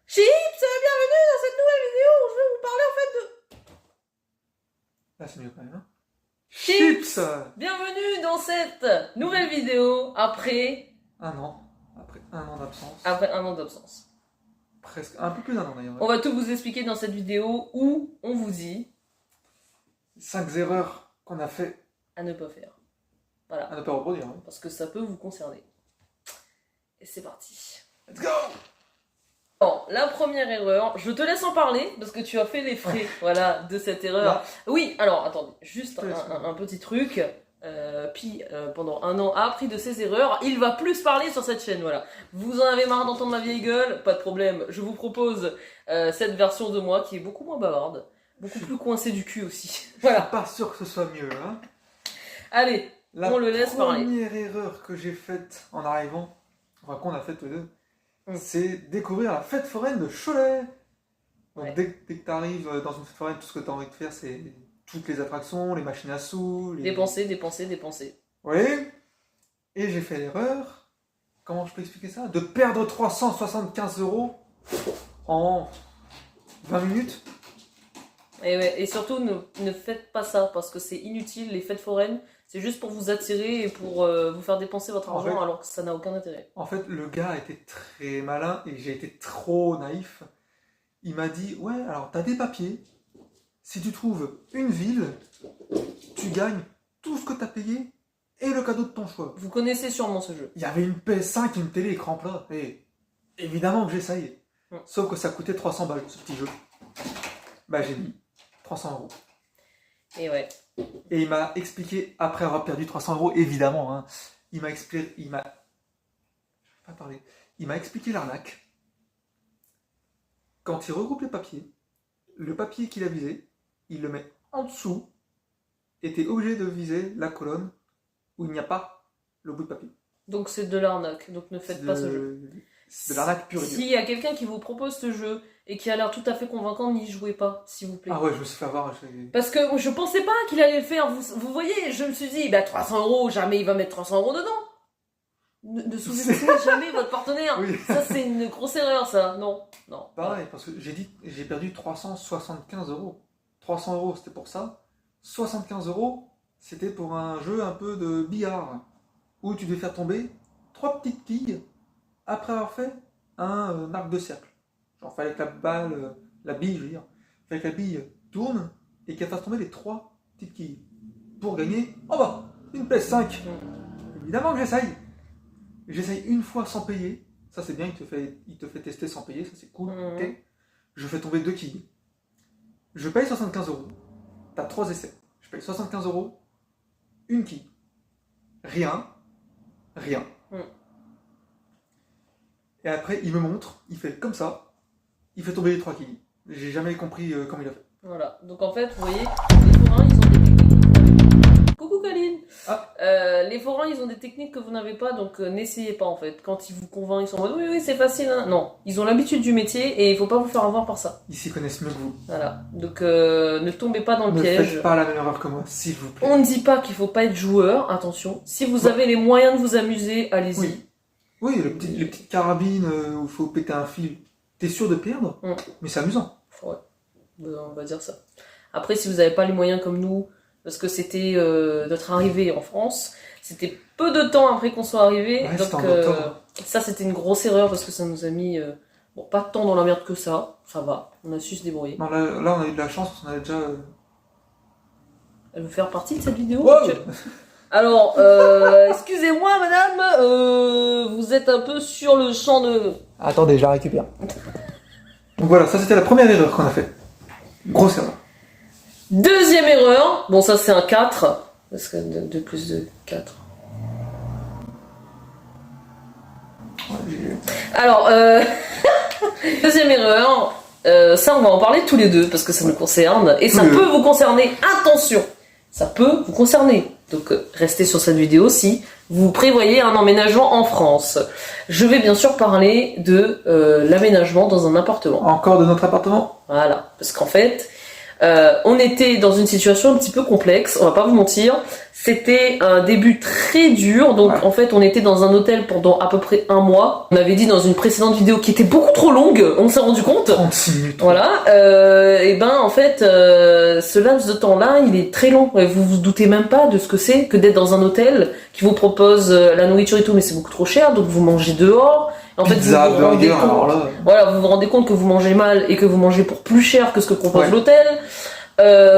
Chips, bienvenue dans cette nouvelle vidéo où je vais vous parler en fait de... Là, c'est mieux quand même. Hein. Chips. Bienvenue dans cette nouvelle vidéo après... Un an. Après un an d'absence. Après un an d'absence. Presque. Un peu plus d'un an d'ailleurs. On va tout vous expliquer dans cette vidéo où on vous dit... 5 erreurs qu'on a fait à ne pas faire. Voilà. à ne pas reproduire. Hein. Parce que ça peut vous concerner. Et c'est parti. Let's go! Bon, la première erreur, je te laisse en parler parce que tu as fait les frais voilà, de cette erreur. Là. Oui, alors attendez, juste un petit truc. Pendant un an, a appris de ses erreurs. Il va plus parler sur cette chaîne, voilà. Vous en avez marre d'entendre ma vieille gueule? Pas de problème. Je vous propose cette version de moi qui est beaucoup moins bavarde. Beaucoup plus coincée du cul aussi. Voilà. Je suis pas sûr que ce soit mieux. Hein. Allez, on le laisse parler. La première erreur que j'ai faite en arrivant, enfin qu'on a faite tous les deux, c'est découvrir la fête foraine de Cholet. Donc Ouais. dès que tu arrives dans une fête foraine, tout ce que tu as envie de faire, c'est toutes les attractions, les machines à sous. Les... Dépenser. Oui. Et j'ai fait l'erreur, comment je peux expliquer ça? De perdre 375 € en 20 minutes. Et, ouais, et surtout, ne faites pas ça parce que c'est inutile. Les fêtes foraines, c'est juste pour vous attirer et pour vous faire dépenser votre argent alors que ça n'a aucun intérêt. En fait, le gars a été très malin et j'ai été trop naïf. Il m'a dit, ouais, alors t'as des papiers. Si tu trouves une ville, tu gagnes tout ce que t'as payé et le cadeau de ton choix. Vous connaissez sûrement ce jeu. Il y avait une PS5 et une télé écran plat. Et évidemment que j'essaye. Sauf que ça coûtait 300 balles, ce petit jeu. Bah j'ai mis 300 €. Et ouais. Et il m'a expliqué, après avoir perdu 300 €, évidemment, hein, il m'a expliqué l'arnaque. Quand il regroupe les papiers, le papier qu'il a visé, il le met en dessous, et t'es obligé de viser la colonne où il n'y a pas le bout de papier. Donc c'est de l'arnaque, donc ne faites pas ce jeu. C'est de l'arnaque pure et dure. S'il y a quelqu'un qui vous propose ce jeu et qui a l'air tout à fait convaincant, n'y jouez pas, s'il vous plaît. Ah ouais, je me suis fait avoir. Parce que je pensais pas qu'il allait le faire, vous voyez, je me suis dit, bah 300 €, jamais il va mettre 300 € dedans. Ne sous-estimez jamais votre partenaire. Oui. Ça c'est une grosse erreur ça, non. Pareil, parce que j'ai perdu 375 €. 300 € c'était pour ça. 75 € c'était pour un jeu un peu de billard. Où tu devais faire tomber 3 petites quilles après avoir fait un arc de cercle. Genre fallait que la balle, la bille je veux dire, fallait que la bille tourne et qu'elle fasse tomber les 3 petites quilles. Pour gagner, oh bah, une PS5. Évidemment que j'essaye. J'essaye une fois sans payer. Ça c'est bien, il te fait tester sans payer, ça c'est cool. Okay. Je fais tomber 2 quilles. Je paye 75 €. T'as 3 essais. Je paye 75 €, une quille. Rien. Et après, il me montre, il fait comme ça, il fait tomber les 3 quilles. J'ai jamais compris comment il a fait. Voilà, donc en fait, vous voyez, les forains, ils ont des techniques. Coucou Kaline. Les forains, ils ont des techniques que vous n'avez pas, donc n'essayez pas en fait. Quand ils vous convainquent, ils sont en mode oui, c'est facile. Hein. Non, ils ont l'habitude du métier et il faut pas vous faire avoir par ça. Ils s'y connaissent mieux que vous. Voilà, donc ne tombez pas dans le piège. Ne faites pas la même erreur que moi, s'il vous plaît. On ne dit pas qu'il faut pas être joueur, attention. Si vous avez les moyens de vous amuser, allez-y. Oui, les petites carabines où il faut péter un fil. T'es sûr de perdre, mais c'est amusant. Ouais, on va dire ça. Après, si vous n'avez pas les moyens comme nous, parce que c'était notre arrivée en France, c'était peu de temps après qu'on soit arrivé. Ouais, donc ça, c'était une grosse erreur parce que ça nous a mis bon, pas tant dans la merde que ça. Ça va, on a su se débrouiller. Non, là, on a eu de la chance parce qu'on avait déjà... Elle veut faire partie de cette vidéo? Wow. Alors, excusez-moi madame, vous êtes un peu sur le champ de... Attendez, je la récupère. Donc voilà, ça c'était la première erreur qu'on a fait. Grosse erreur. Deuxième erreur, bon ça c'est un 4, parce que 2 plus 2, 4. Alors, deuxième erreur, ça on va en parler tous les deux, parce que ça nous concerne, et ça peut vous concerner, attention, ça peut vous concerner. Donc restez sur cette vidéo si vous prévoyez un emménagement en France. Je vais bien sûr parler de l'aménagement dans un appartement. Encore de notre appartement? Voilà, parce qu'en fait, on était dans une situation un petit peu complexe, on va pas vous mentir. C'était un début très dur, donc en fait on était dans un hôtel pendant à peu près 1 mois. On avait dit dans une précédente vidéo qui était beaucoup trop longue, on s'est rendu compte. 36 minutes. Voilà, et ben en fait ce laps de temps-là il est très long. Et vous vous doutez même pas de ce que c'est que d'être dans un hôtel qui vous propose la nourriture et tout, mais c'est beaucoup trop cher, donc vous mangez dehors. En fait, Pizza, vous vous rendez burger, compte, alors là. voilà, vous vous rendez compte que vous mangez mal et que vous mangez pour plus cher que ce que propose l'hôtel.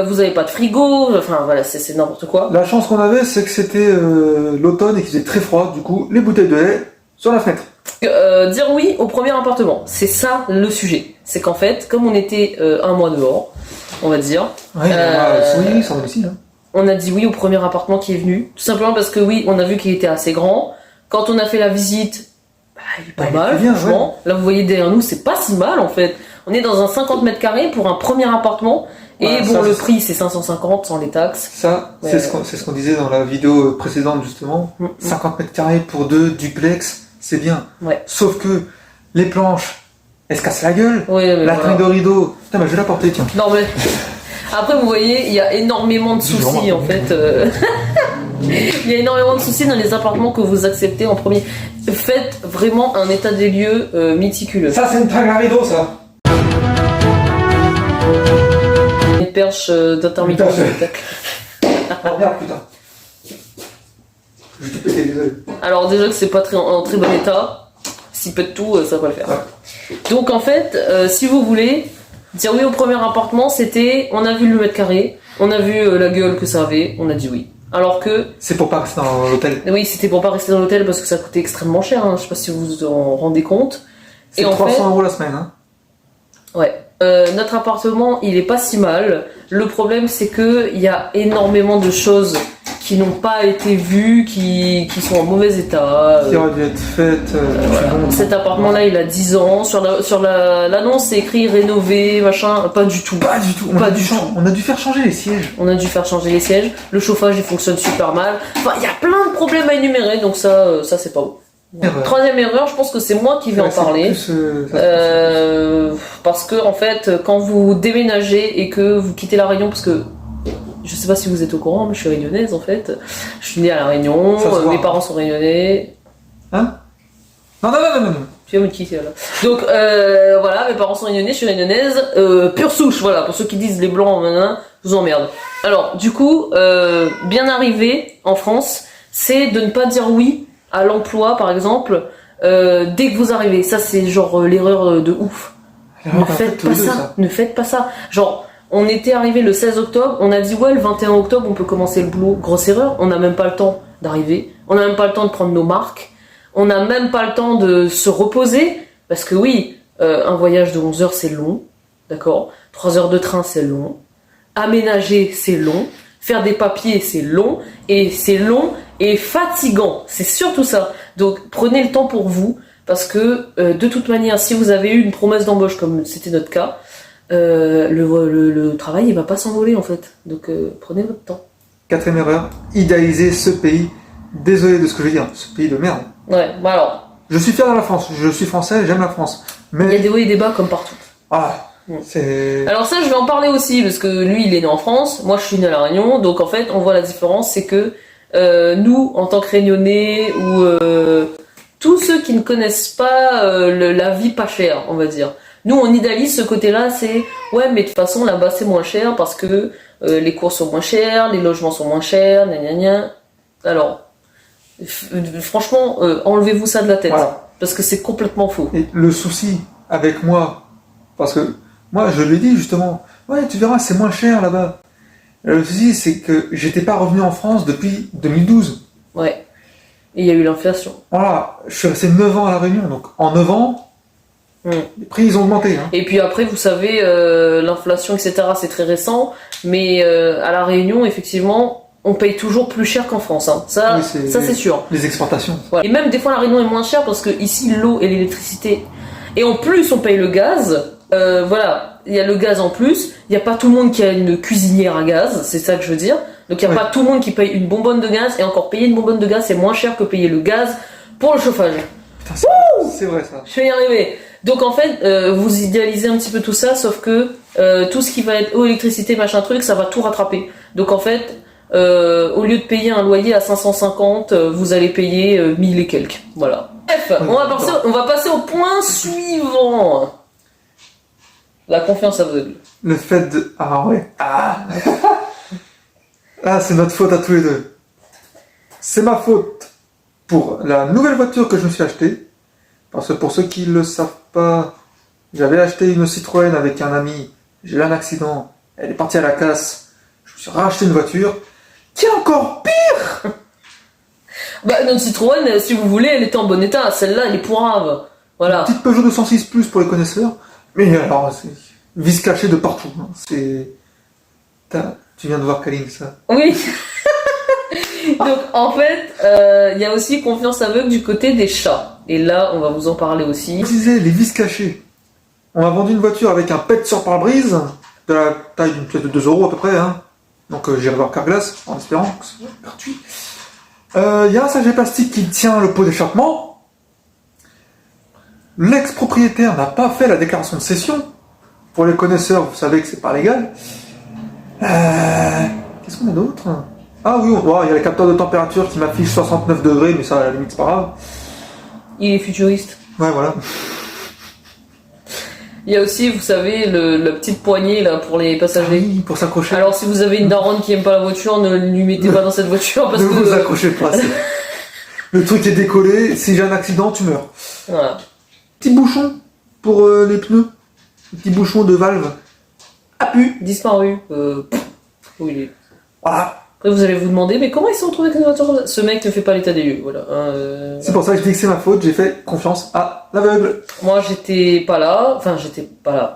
Vous avez pas de frigo, enfin voilà, c'est n'importe quoi. La chance qu'on avait, c'est que c'était l'automne et qu'il faisait très froid, du coup, les bouteilles de lait sur la fenêtre. Dire oui au premier appartement, c'est ça le sujet. C'est qu'en fait, comme on était 1 mois dehors, on va dire, Oui, oui, sans domicile. Hein. on a dit oui au premier appartement qui est venu, tout simplement parce que oui, on a vu qu'il était assez grand. Quand on a fait la visite, il est pas mal, bien, franchement. Là, vous voyez derrière nous, c'est pas si mal en fait. On est dans un 50 mètres carrés pour un premier appartement. Et bon, le prix c'est 550 sans les taxes. Ça, c'est ce qu'on disait dans la vidéo précédente justement. 50 mètres carrés pour 2 duplex, c'est bien. Ouais. Sauf que les planches, elles se cassent la gueule. La tringle de rideau, putain, mais je vais la porter, tiens. Non mais après vous voyez, il y a énormément de soucis en fait. Il y a énormément de soucis dans les appartements que vous acceptez en premier. Faites vraiment un état des lieux méticuleux. Ça c'est une tringle à rideau, ça. Une perche d'intermittent spectacle. Oh merde, putain. Je vais tout péter, désolé. Alors déjà que c'est pas en très bon état, s'il pète tout, ça va pas le faire. Ouais. Donc en fait, si vous voulez dire oui au premier appartement, c'était, on a vu le mètre carré, on a vu la gueule que ça avait, on a dit oui. Alors que... C'est pour pas rester dans l'hôtel. Oui, c'était pour pas rester dans l'hôtel parce que ça coûtait extrêmement cher, hein. Je sais pas si vous vous en rendez compte. C'est 300 € la semaine, hein. Ouais. Notre appartement, il est pas si mal. Le problème, c'est que il y a énormément de choses qui n'ont pas été vues, qui sont en mauvais état. Qui auraient dû être faites. Voilà. Cet appartement-là, il a 10 ans. Sur l'annonce, c'est écrit rénové, machin. Pas du tout. Pas du tout. On a dû faire changer les sièges. On a dû faire changer les sièges. Le chauffage, il fonctionne super mal. Enfin, il y a plein de problèmes à énumérer, donc ça c'est pas beau. Troisième erreur, je pense que c'est moi qui vais en parler. Parce que en fait, quand vous déménagez et que vous quittez la Réunion, parce que je sais pas si vous êtes au courant, mais je suis réunionnaise en fait. Je suis née à la Réunion, mes parents sont réunionnais. Hein? Non. Tu vas me quitter là. Donc voilà, mes parents sont réunionnais, je suis réunionnaise, pure souche, voilà, pour ceux qui disent les blancs, je vous emmerde. Alors, du coup, bien arrivé en France, c'est de ne pas dire oui à l'emploi, par exemple, dès que vous arrivez. Ça, c'est genre l'erreur de ouf. Ne faites pas ça. Ne faites pas ça. Genre, on était arrivé le 16 octobre, on a dit ouais, le 21 octobre, on peut commencer le boulot. Grosse erreur, on n'a même pas le temps d'arriver. On n'a même pas le temps de prendre nos marques. On n'a même pas le temps de se reposer. Parce que oui, un voyage de 11 heures, c'est long. D'accord ? 3 heures de train, c'est long. Aménager, c'est long. Faire des papiers, c'est long. Et c'est long et fatigant. C'est surtout ça. Donc, prenez le temps pour vous. Parce que, de toute manière, si vous avez eu une promesse d'embauche, comme c'était notre cas, le travail, il va pas s'envoler, en fait. Donc, prenez votre temps. 4e erreur, idéaliser ce pays. Désolé de ce que je vais dire, ce pays de merde. Ouais, bah alors. Je suis fier de la France, je suis français, j'aime la France. Mais... Il y a des hauts et des bas comme partout. Ah, c'est... Alors ça, je vais en parler aussi, parce que lui, il est né en France, moi, je suis né à La Réunion, donc en fait, on voit la différence, c'est que nous, en tant que Réunionnais, ou tous ceux qui ne connaissent pas la vie pas chère, on va dire. Nous, on idéalise ce côté-là, c'est ouais, mais de toute façon, là-bas, c'est moins cher, parce que les courses sont moins chères, les logements sont moins chers, gna gna gna. Alors... franchement, enlevez-vous ça de la tête, voilà. Parce que c'est complètement faux. Et le souci avec moi, parce que moi je lui ai dit justement, ouais tu verras c'est moins cher là-bas. Le souci c'est que j'étais pas revenu en France depuis 2012. Ouais, et il y a eu l'inflation. Voilà, je suis resté 9 ans à La Réunion, donc en 9 ans, les prix ils ont augmenté. Hein. Et puis après vous savez, l'inflation etc c'est très récent, mais à La Réunion effectivement... on paye toujours plus cher qu'en France, hein. Ça, oui, c'est sûr. Les exportations. Voilà. Et même des fois la Réunion est moins chère parce que ici l'eau et l'électricité. Et en plus on paye le gaz. Voilà, il y a le gaz en plus. Il n'y a pas tout le monde qui a une cuisinière à gaz, c'est ça que je veux dire. Donc il n'y a pas tout le monde qui paye une bonbonne de gaz. Et encore payer une bonbonne de gaz c'est moins cher que payer le gaz pour le chauffage. Putain, c'est vrai ça. Je vais y arriver. Donc en fait, vous idéalisez un petit peu tout ça, sauf que tout ce qui va être eau, électricité, machin truc, ça va tout rattraper. Donc en fait. au lieu de payer un loyer à 550, vous allez payer 1000 et quelques. Voilà. Bref, on va passer au point suivant. La confiance aveugle. Le fait de... Ah ouais. Ah, c'est notre faute à tous les deux. C'est ma faute pour la nouvelle voiture que je me suis achetée. Parce que pour ceux qui ne le savent pas, j'avais acheté une Citroën avec un ami. J'ai eu un accident. Elle est partie à la casse. Je me suis racheté une voiture qui est encore pire. Bah, notre Citroën, si vous voulez, elle était en bon état. Celle-là, elle est pourrave. Voilà. Petite Peugeot 206 Plus pour les connaisseurs. Mais alors, c'est vis caché de partout. Hein. C'est... Tu viens de voir Kaline, ça. Oui. Donc, en fait, il y a aussi confiance aveugle du côté des chats. Et là, on va vous en parler aussi. Je disais, les vis cachées. On m'a vendu une voiture avec un pet sur pare-brise, de la taille d'une pièce de 2 € à peu près. Hein. Donc, j'irai voir Carglass, en espérant que ce soit gratuit. Il y a un sachet plastique qui tient le pot d'échappement. L'ex-propriétaire n'a pas fait la déclaration de cession. Pour les connaisseurs, vous savez que c'est pas légal. Qu'est-ce qu'on a d'autre? Ah oui, il y a le capteur de température qui m'affiche 69 degrés, mais ça, à la limite, c'est pas grave. Il est futuriste. Ouais, voilà. Il y a aussi, vous savez, la petite poignée là pour les passagers. Oui, pour s'accrocher. Alors, si vous avez une daronne qui aime pas la voiture, ne lui mettez pas dans cette voiture parce ne que... vous accrochez pas. Le truc est décollé, si j'ai un accident, tu meurs. Voilà. Petit bouchon pour les pneus. Petit bouchon de valve. Appu. Disparu. Où il est. Voilà. Après, vous allez vous demander, mais comment ils se sont retrouvés avec une voiture comme ça? Ce mec ne fait pas l'état des lieux, voilà. C'est pour ça que je dis que c'est ma faute, j'ai fait confiance à l'aveugle. Moi, j'étais pas là.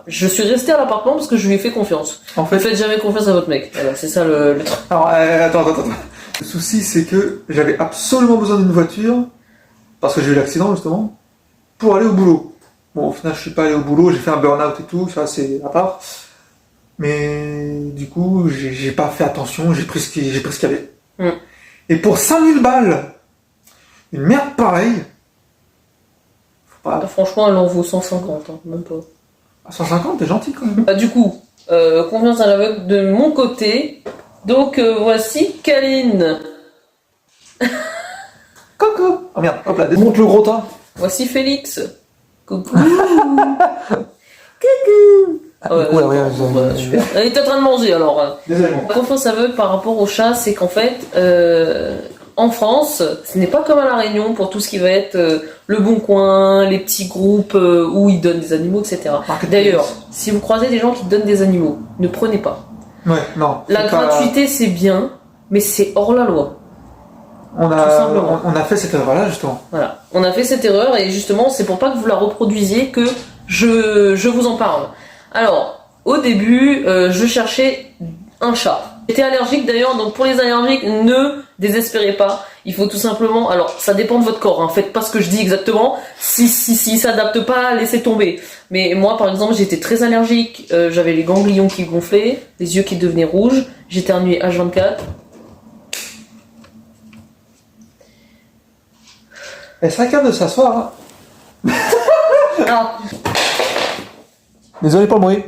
Je suis resté à l'appartement parce que je lui ai fait confiance. En Ne fait, faites jamais confiance à votre mec. Voilà, c'est ça le truc. alors, attends. Le souci, c'est que j'avais absolument besoin d'une voiture, parce que j'ai eu l'accident, justement, pour aller au boulot. Bon, au final, je suis pas allé au boulot, j'ai fait un burn-out et tout, ça, c'est à part. Mais du coup, j'ai pas fait attention, j'ai pris ce qu'il y avait. Mm. Et pour 5000 balles, une merde pareille, faut pas... Franchement, elle en vaut 150, hein, même pas. À 150, t'es gentil quand même. Du coup, confiance à l'aveugle de mon côté. Donc, voici Kaline. Coucou. Oh merde, hop là, démonte le gros tas. Voici Félix. Coucou. Super. Elle est en train de manger alors. Désolé. La confiance aveugle par rapport au chat, c'est qu'en fait, en France, ce n'est pas comme à La Réunion pour tout ce qui va être le Bon Coin, les petits groupes où ils donnent des animaux, etc. D'ailleurs, si vous croisez des gens qui donnent des animaux, ne prenez pas. Ouais, non. La gratuité, c'est bien, mais c'est hors la loi. On a fait cette erreur-là, justement. Voilà, on a fait cette erreur et justement, c'est pour pas que vous la reproduisiez que je vous en parle. Alors, au début, je cherchais un chat. J'étais allergique d'ailleurs, donc pour les allergiques, ne désespérez pas. Il faut tout simplement... Alors, ça dépend de votre corps, hein. Faites pas ce que je dis exactement. Si s'adapte pas, laissez tomber. Mais moi, par exemple, j'étais très allergique. J'avais les ganglions qui gonflaient, les yeux qui devenaient rouges. J'éternuais H24. Elle serait capable de s'asseoir. Hein. Ah, Désolé pour le bruit.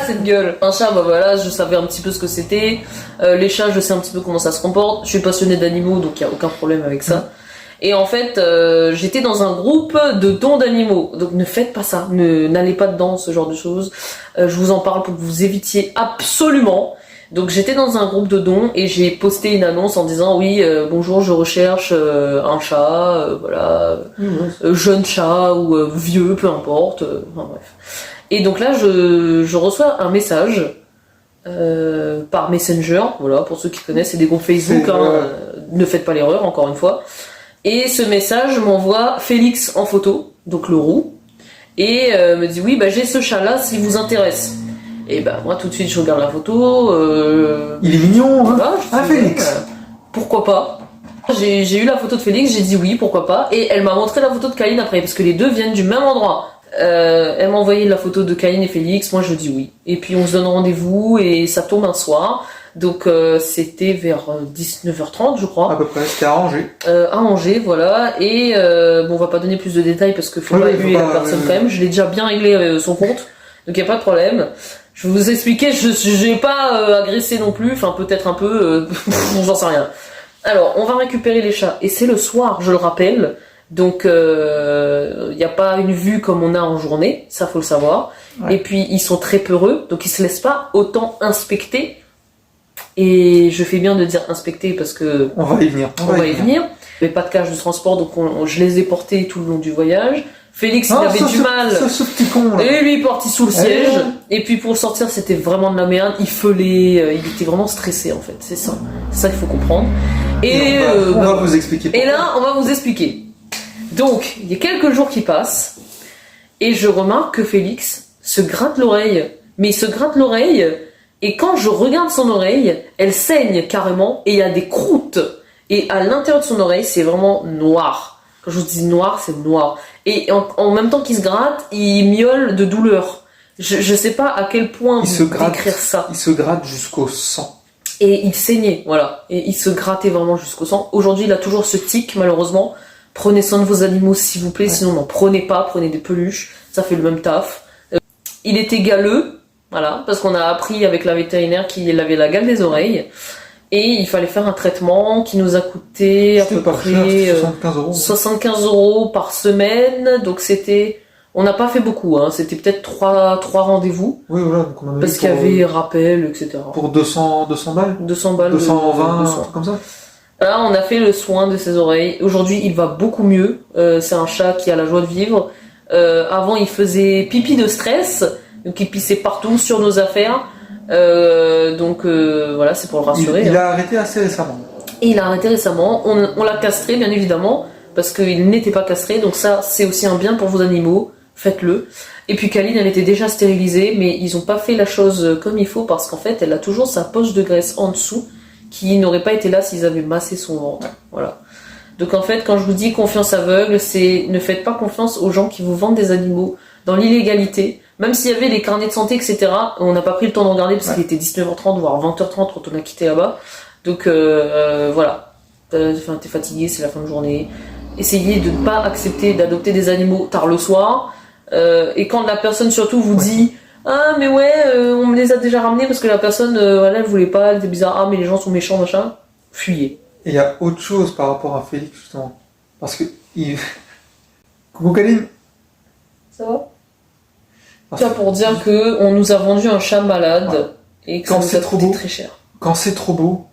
cette gueule. Un chat, bah voilà, je savais un petit peu ce que c'était. Les chats, je sais un petit peu comment ça se comporte. Je suis passionnée d'animaux, donc il n'y a aucun problème avec ça. Et en fait, j'étais dans un groupe de dons d'animaux. Donc ne faites pas ça. N'allez pas dedans, ce genre de choses. Je vous en parle pour que vous évitiez absolument. Donc j'étais dans un groupe de dons et j'ai posté une annonce en disant oui, bonjour, je recherche un chat, voilà, jeune chat ou vieux, peu importe. Enfin, bref. Et donc là, je reçois un message par Messenger, voilà, pour ceux qui connaissent, c'est des groupes Facebook, hein, ne faites pas l'erreur, encore une fois. Et ce message m'envoie Félix en photo, donc le roux, et me dit oui, bah, j'ai ce chat-là, s'il vous intéresse. Et bah moi tout de suite je regarde la photo. Il est mignon, hein. Bah, Félix. Pourquoi pas. J'ai eu la photo de Félix, j'ai dit oui, pourquoi pas. Et elle m'a montré la photo de Kaline après, parce que les deux viennent du même endroit. Elle m'a envoyé la photo de Kaline et Félix, moi je dis oui. Et puis on se donne rendez-vous et ça tombe un soir. Donc c'était vers 19h30 je crois. À peu près, c'était à Angers. À Angers, voilà. Et bon, on va pas donner plus de détails parce que faut pas évaluer la personne quand même. Je l'ai déjà bien réglé son compte. Donc il n'y a pas de problème. Je vais vous expliquer, je n'ai pas agressé non plus, enfin peut-être un peu, j'en sais rien. Alors, on va récupérer les chats, et c'est le soir, je le rappelle, donc il n'y a pas une vue comme on a en journée, ça faut le savoir. Ouais. Et puis ils sont très peureux, donc ils se laissent pas autant inspecter. Et je fais bien de dire inspecter parce que on va y venir. On va y venir. Il n'y avait pas de cage de transport, donc je les ai portés tout le long du voyage. Félix, il avait du mal. Ce petit con, là. Et lui, il est parti sous le siège. Et puis pour le sortir, c'était vraiment de la merde. Il feulait, il était vraiment stressé en fait. C'est ça qu'il faut comprendre. Et on va vous expliquer. Et là, on va vous expliquer. Donc, il y a quelques jours qui passent, et je remarque que Félix se gratte l'oreille. Mais il se gratte l'oreille, et quand je regarde son oreille, elle saigne carrément, et il y a des croûtes. Et à l'intérieur de son oreille, c'est vraiment noir. Quand je vous dis noir, c'est noir. Et en même temps qu'il se gratte, il miaule de douleur. Je sais pas à quel point décrire ça. Il se gratte jusqu'au sang. Et il saignait, voilà. Et il se grattait vraiment jusqu'au sang. Aujourd'hui, il a toujours ce tic, malheureusement. Prenez soin de vos animaux, s'il vous plaît. Ouais. Sinon, n'en prenez pas. Prenez des peluches. Ça fait le même taf. Il était galeux, voilà. Parce qu'on a appris avec la vétérinaire qu'il avait la gale des oreilles. Et il fallait faire un traitement qui nous a coûté à peu près 75 € par semaine. Donc c'était... On n'a pas fait beaucoup, hein. C'était peut-être 3 rendez-vous. Oui, voilà. Donc on en a parce qu'il y avait rappel, etc. Pour 200 balles 200 balles. 220, un truc comme ça. Là, on a fait le soin de ses oreilles. Aujourd'hui, il va beaucoup mieux. C'est un chat qui a la joie de vivre. Avant, il faisait pipi de stress. Donc il pissait partout sur nos affaires. Voilà, c'est pour le rassurer. Il a arrêté assez récemment. Et il a arrêté récemment. On l'a castré, bien évidemment, parce qu'il n'était pas castré. Donc ça, c'est aussi un bien pour vos animaux. Faites-le. Et puis Kaline, elle était déjà stérilisée, mais ils n'ont pas fait la chose comme il faut parce qu'en fait, elle a toujours sa poche de graisse en dessous qui n'aurait pas été là s'ils avaient massé son ventre. Voilà. Donc en fait, quand je vous dis confiance aveugle, c'est ne faites pas confiance aux gens qui vous vendent des animaux dans l'illégalité. Même s'il y avait les carnets de santé, etc., on n'a pas pris le temps de regarder parce qu'il était 19h30, voire 20h30 quand on a quitté là-bas. Donc voilà. T'es fatigué, c'est la fin de journée. Essayez de ne pas accepter d'adopter des animaux tard le soir. Et quand la personne surtout vous dit ah mais ouais on me les a déjà ramenés parce que la personne voilà, elle voulait pas, elle était bizarre, ah mais les gens sont méchants machin, fuyez. Et il y a autre chose par rapport à Félix justement, parce que coucou Kaline. Ça va? Ça pour dire que on nous a vendu un chat malade et que ça nous a coûté très cher. Quand c'est trop beau,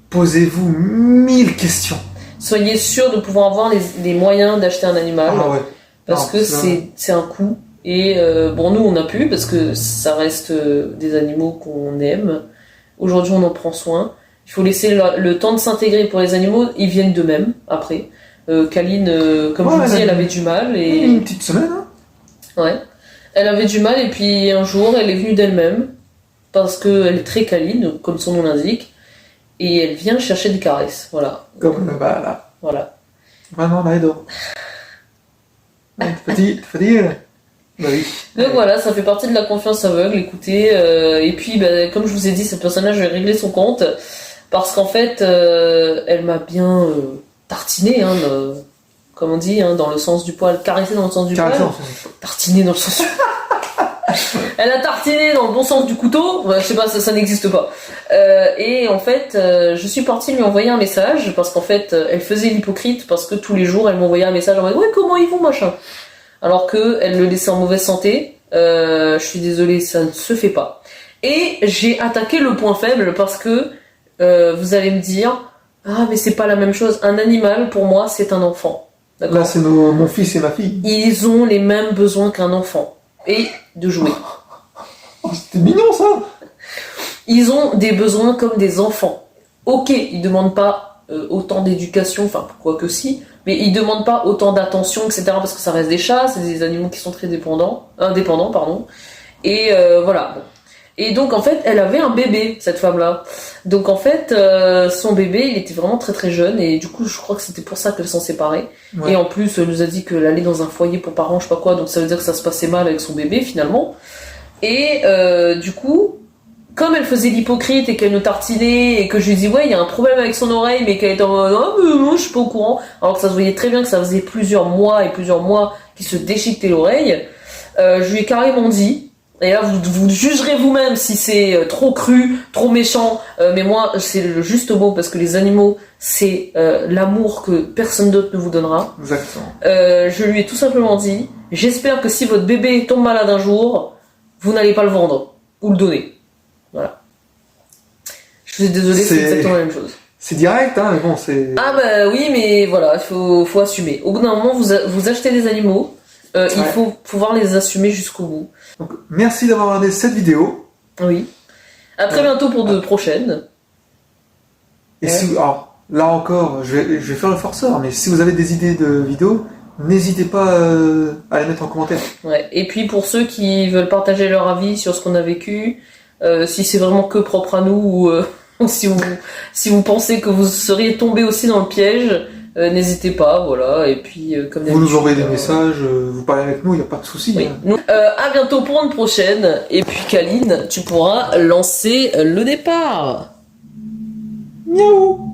posez-vous 1000 questions. Soyez sûr de pouvoir avoir les moyens d'acheter un animal. Ah ouais. Parce que c'est un coût. Et bon, nous, on a pu, parce que ça reste des animaux qu'on aime. Aujourd'hui, on en prend soin. Il faut laisser le temps de s'intégrer pour les animaux. Ils viennent d'eux-mêmes, après. Kaline, comme je vous dis, elle avait du mal. Et... Une petite semaine, hein. Ouais. Elle avait du mal, et puis un jour, elle est venue d'elle-même. Parce qu'elle est très câline, comme son nom l'indique. Et elle vient chercher des caresses. Voilà. Comme là. Voilà. Vraiment, là, Edo. T'es fatigué là. Bah oui. Donc voilà, ça fait partie de la confiance aveugle, écoutez. Et puis, comme je vous ai dit, cette personnage, je vais régler son compte. Parce qu'en fait, elle m'a bien tartiné, hein, comme on dit, hein, dans le sens du poil. Caressé dans le sens du poil. Tartiné dans le sens du Elle a tartiné dans le bon sens du couteau. Je sais pas, ça n'existe pas. Et en fait, je suis partie lui envoyer un message parce qu'en fait, elle faisait l'hypocrite parce que tous les jours, elle m'envoyait un message en mode ouais, comment ils vont, machin. Alors que elle le laissait en mauvaise santé. Je suis désolée, ça ne se fait pas. Et j'ai attaqué le point faible parce que vous allez me dire ah mais c'est pas la même chose. Un animal pour moi c'est un enfant. D'accord. Là c'est mon fils et ma fille. Ils ont les mêmes besoins qu'un enfant. Et de jouer. Oh, c'était mignon ça. Ils ont des besoins comme des enfants. Ok, ils demandent pas autant d'éducation, enfin quoi que si, mais ils demandent pas autant d'attention, etc. Parce que ça reste des chats, c'est des animaux qui sont très indépendants, pardon. Et voilà. Bon. Et donc en fait, elle avait un bébé, cette femme-là. Donc en fait, son bébé, il était vraiment très très jeune et du coup, je crois que c'était pour ça qu'elle s'en séparait. Ouais. Et en plus, elle nous a dit qu'elle allait dans un foyer pour parents, je sais pas quoi, donc ça veut dire que ça se passait mal avec son bébé finalement. Et du coup, comme elle faisait l'hypocrite et qu'elle nous tartinait et que je lui dis ouais, il y a un problème avec son oreille, mais qu'elle était en mode ah mais non, je suis pas au courant, alors que ça se voyait très bien que ça faisait plusieurs mois qu'il se déchiquetait l'oreille, je lui ai carrément dit Et là, vous jugerez vous-même si c'est trop cru, trop méchant. Mais moi, c'est le juste mot parce que les animaux, c'est l'amour que personne d'autre ne vous donnera. Exactement. Je lui ai tout simplement dit, j'espère que si votre bébé tombe malade un jour, vous n'allez pas le vendre ou le donner. Voilà. Je suis désolée, c'est exactement la même chose. C'est direct, hein, mais bon, c'est... Ah bah oui, mais voilà, il faut assumer. Au bout d'un moment, vous achetez des animaux, il faut pouvoir les assumer jusqu'au bout. Donc, merci d'avoir regardé cette vidéo. Oui. À très bientôt pour de prochaines. Et si, alors, là encore, je vais faire le forceur, mais si vous avez des idées de vidéos, n'hésitez pas à les mettre en commentaire. Ouais. Et puis pour ceux qui veulent partager leur avis sur ce qu'on a vécu, si c'est vraiment que propre à nous ou si vous pensez que vous seriez tombé aussi dans le piège, n'hésitez pas, voilà. Et puis comme vous nous envoyez des messages, vous parlez avec nous, il n'y a pas de souci. Oui. Hein. À bientôt pour une prochaine. Et puis Kaline, tu pourras lancer le départ. Miaou.